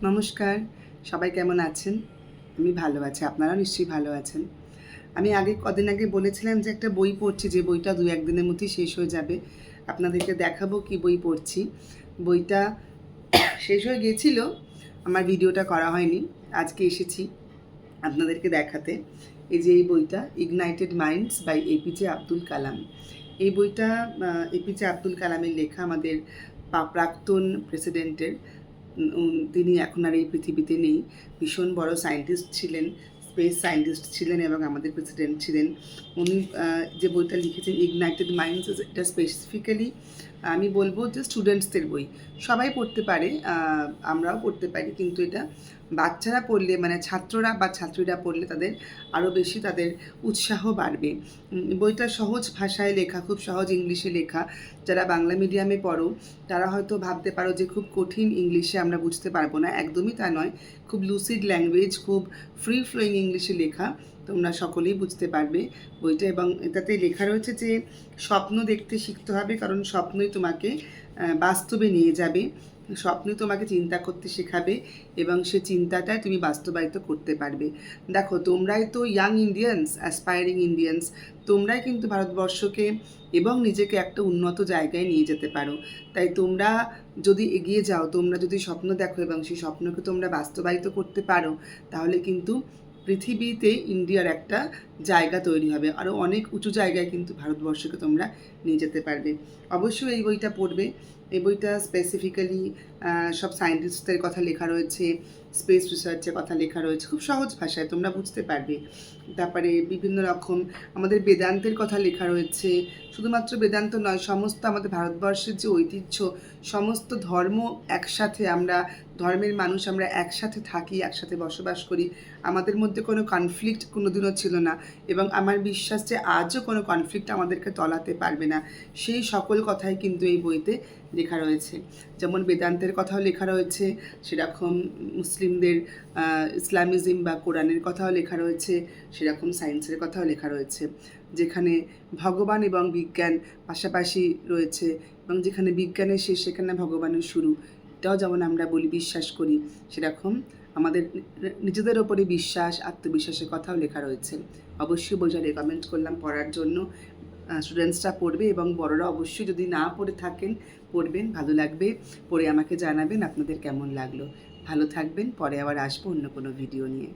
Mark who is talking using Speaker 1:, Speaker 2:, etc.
Speaker 1: নমস্কার, সবাই কেমন আছেন? আমি ভালো আছি, আপনারাও নিশ্চয়ই ভালো আছেন। আমি কদিন আগে বলেছিলাম যে একটা বই পড়ছি, যে বইটা ২-১ দিনের মধ্যেই শেষ হয়ে যাবে। আপনাদেরকে দেখাবো কী বই পড়ছি। বইটা শেষ হয়ে গিয়েছিল, আমার ভিডিওটা করা হয়নি। আজকে এসেছি আপনাদেরকে দেখাতে। এই যে এই বইটা, ignited minds by APJ Abdul Kalam. এই বইটা এপিজে আব্দুল কালামের লেখা, আমাদের প্রাক্তন প্রেসিডেন্টের। তিনি এখন আর এই পৃথিবীতে নেই। ভীষণ বড় সায়েন্টিস্ট ছিলেন, স্পেস সায়েন্টিস্ট ছিলেন এবং আমাদের প্রেসিডেন্ট ছিলেন। উনি যে বইটা লিখেছেন ইগনাইটেড মাইন্ডস, এটা স্পেসিফিক্যালি আমি বলবো যে স্টুডেন্টসদের বই। সবাই পড়তে পারে, আমরাও পড়তে পারি, কিন্তু এটা বাচ্চারা পড়লে, মানে ছাত্ররা বা ছাত্রীরা পড়লে তাদের আরও বেশি তাদের উৎসাহ বাড়বে। বইটা সহজ ভাষায় লেখা, খুব সহজ ইংলিশে লেখা। যারা বাংলা মিডিয়ামে পড়ো তারা হয়তো ভাবতে পারো যে খুব কঠিন ইংলিশে আমরা বুঝতে পারবো না। একদমই তা নয়, খুব লুসিড ল্যাঙ্গুয়েজ, খুব ফ্রি ফ্লোয়িং ইংলিশে লেখা, তোমরা সকলেই বুঝতে পারবে বইটা। এবং এটাতে লেখা রয়েছে যে স্বপ্ন দেখতে শিখতে হবে, কারণ স্বপ্নই তোমাকে বাস্তবে নিয়ে যাবে। স্বপ্নই তোমাকে চিন্তা করতে শেখাবে এবং সে চিন্তাটাই তুমি বাস্তবায়িত করতে পারবে। দেখো, তোমরাই তো ইয়াং ইন্ডিয়ান্স, অ্যাসপায়ারিং ইন্ডিয়ান্স। তোমরাই কিন্তু ভারতবর্ষকে এবং নিজেকে একটা উন্নত জায়গায় নিয়ে যেতে পারো। তাই তোমরা যদি এগিয়ে যাও, তোমরা যদি স্বপ্ন দেখো এবং সেই স্বপ্নকে তোমরা বাস্তবায়িত করতে পারো, তাহলে কিন্তু পৃথিবীতে ইন্ডিয়ার একটা জায়গা তৈরি হবে। আরও অনেক উঁচু জায়গায় কিন্তু ভারতবর্ষকে তোমরা নিয়ে যেতে পারবে। অবশ্যই এই বইটা পড়বে। এই বইটা স্পেসিফিক্যালি সব সায়েন্টিস্টদের কথা লেখা রয়েছে, স্পেস রিসার্চের কথা লেখা রয়েছে, খুব সহজ ভাষায় তোমরা বুঝতে পারবে। তারপরে বিভিন্ন রকম আমাদের বেদান্তের কথা লেখা রয়েছে। শুধুমাত্র বেদান্ত নয়, সমস্ত আমাদের ভারতবর্ষের যে ঐতিহ্য, সমস্ত ধর্ম একসাথে, আমরা ধর্মের মানুষ, আমরা একসাথে থাকি, একসাথে বসবাস করি। আমাদের মধ্যে কোনো কনফ্লিক্ট কোনোদিনও ছিল না এবং আমার বিশ্বাস যে আজও কোনো কনফ্লিক্ট আমাদেরকে তলাতে পারবে না। সেই সকল কথাই কিন্তু এই বইতে লেখা রয়েছে। যেমন বেদান্তের কথাও লেখা রয়েছে, সেরকম মুসলিমদের ইসলামিজম বা কোরআনের কথাও লেখা রয়েছে, সেরকম সায়েন্সের কথাও লেখা রয়েছে, যেখানে ভগবান এবং বিজ্ঞান পাশাপাশি রয়েছে এবং যেখানে বিজ্ঞানের শেষ সেখানে ভগবানের শুরু। এটাও যেমন আমরা বলি, বিশ্বাস করি, সেরকম আমাদের নিজেদের ওপরে বিশ্বাস, আত্মবিশ্বাসের কথাও লেখা রয়েছে। অবশ্যই বইটা রেকমেন্ড করলাম পড়ার জন্য। স্টুডেন্টসরা পড়বে এবং বড়রা অবশ্যই যদি না পড়ে থাকেন পড়বেন, ভালো লাগবে। পড়ে আমাকে জানাবেন আপনাদের কেমন লাগলো। ভালো থাকবেন, পরে আবার আসবো অন্য কোনো ভিডিও নিয়ে।